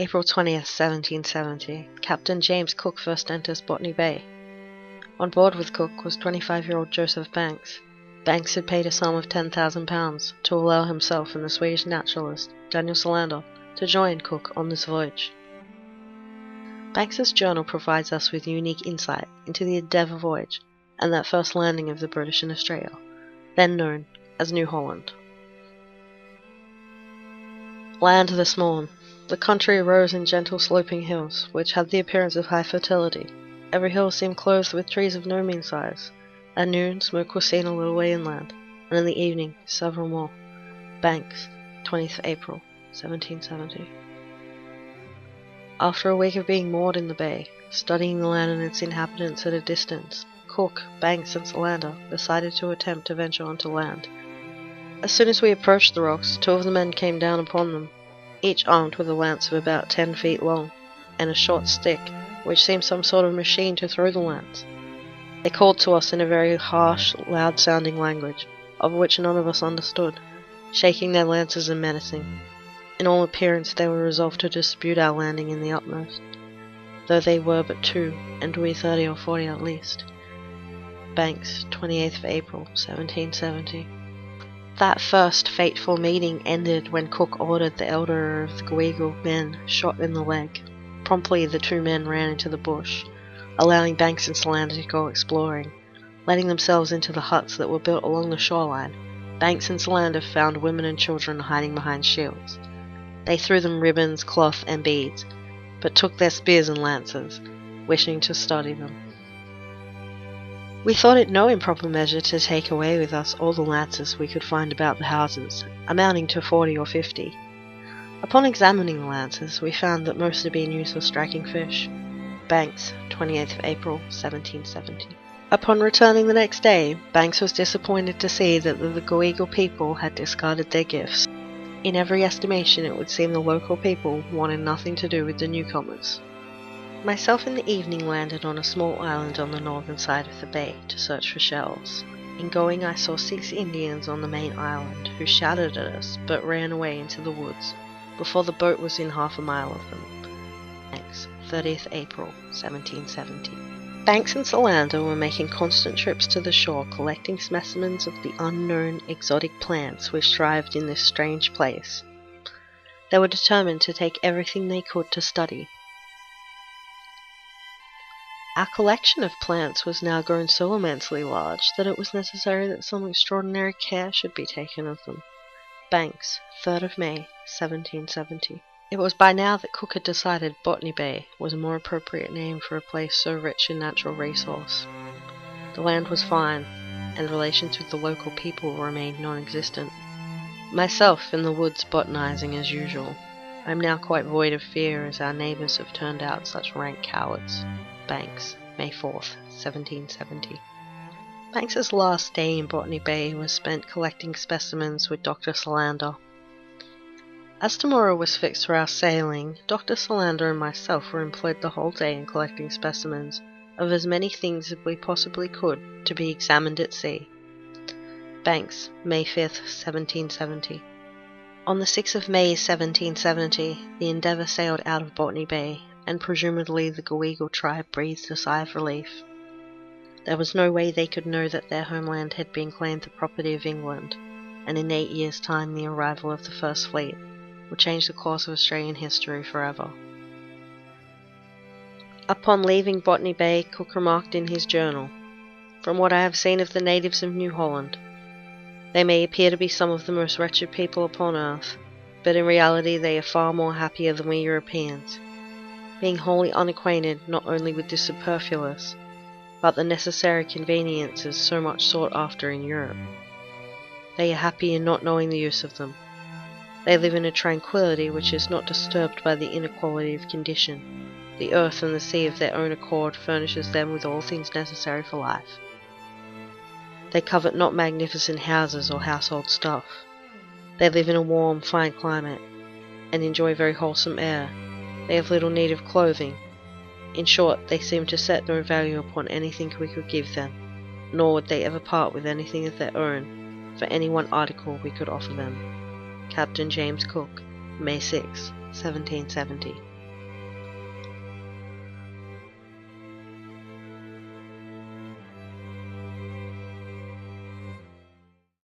April 20th, 1770, Captain James Cook first enters Botany Bay. On board with Cook was 25-year-old Joseph Banks. Banks had paid a sum of £10,000 to allow himself and the Swedish naturalist, Daniel Solander, to join Cook on this voyage. Banks's journal provides us with unique insight into the Endeavour voyage and that first landing of the British in Australia, then known as New Holland. Land this morn. The country arose in gentle sloping hills, which had the appearance of high fertility. Every hill seemed clothed with trees of no mean size. At noon, smoke was seen a little way inland, and in the evening, several more. Banks, 20th April, 1770. After a week of being moored in the bay, studying the land and its inhabitants at a distance, Cook, Banks, and Solander decided to attempt to venture onto land. As soon as we approached the rocks, 2 of the men came down upon them, each armed with a lance of about 10 feet long, and a short stick, which seemed some sort of machine to throw the lance. They called to us in a very harsh, loud-sounding language, of which none of us understood, shaking their lances and menacing. In all appearance they were resolved to dispute our landing in the utmost, though they were but 2, and we 30 or 40 at least. Banks, 28th of April, 1770. That first fateful meeting ended when Cook ordered the elder of the Goegal men shot in the leg. Promptly the 2 men ran into the bush, allowing Banks and Solander to go exploring. Letting themselves into the huts that were built along the shoreline, Banks and Solander found women and children hiding behind shields. They threw them ribbons, cloth, and beads, but took their spears and lances, wishing to study them. We thought it no improper measure to take away with us all the lances we could find about the houses, amounting to 40 or 50. Upon examining the lances, we found that most had been used for striking fish. Banks, 28th of April, 1770. Upon returning the next day, Banks was disappointed to see that the Goegal people had discarded their gifts. In every estimation, it would seem the local people wanted nothing to do with the newcomers. Myself in the evening landed on a small island on the northern side of the bay to search for shells. In going, I saw 6 Indians on the main island, who shouted at us, but ran away into the woods, before the boat was in half a mile of them. Banks, 30th April, 1770. Banks and Solander were making constant trips to the shore, collecting specimens of the unknown exotic plants which thrived in this strange place. They were determined to take everything they could to study. Our collection of plants was now grown so immensely large that it was necessary that some extraordinary care should be taken of them. Banks, 3rd of May, 1770. It was by now that Cook had decided Botany Bay was a more appropriate name for a place so rich in natural resource. The land was fine, and relations with the local people remained non-existent. Myself in the woods botanizing as usual. I am now quite void of fear, as our neighbours have turned out such rank cowards. Banks, May 4th, 1770. Banks's last day in Botany Bay was spent collecting specimens with Dr. Solander. As tomorrow was fixed for our sailing, Dr. Solander and myself were employed the whole day in collecting specimens of as many things as we possibly could to be examined at sea. Banks, May 5th, 1770. On the 6th of May, 1770, the Endeavour sailed out of Botany Bay, and presumably the Goegal tribe breathed a sigh of relief. There was no way they could know that their homeland had been claimed the property of England, and in 8 years' time the arrival of the First Fleet would change the course of Australian history forever. Upon leaving Botany Bay, Cook remarked in his journal, "From what I have seen of the natives of New Holland, they may appear to be some of the most wretched people upon earth, but in reality they are far more happier than we Europeans, being wholly unacquainted not only with the superfluous, but the necessary conveniences so much sought after in Europe. They are happy in not knowing the use of them. They live in a tranquillity which is not disturbed by the inequality of condition. The earth and the sea of their own accord furnishes them with all things necessary for life. They covet not magnificent houses or household stuff. They live in a warm, fine climate, and enjoy very wholesome air. They have little need of clothing. In short, they seem to set no value upon anything we could give them, nor would they ever part with anything of their own for any one article we could offer them." Captain James Cook, May 6, 1770.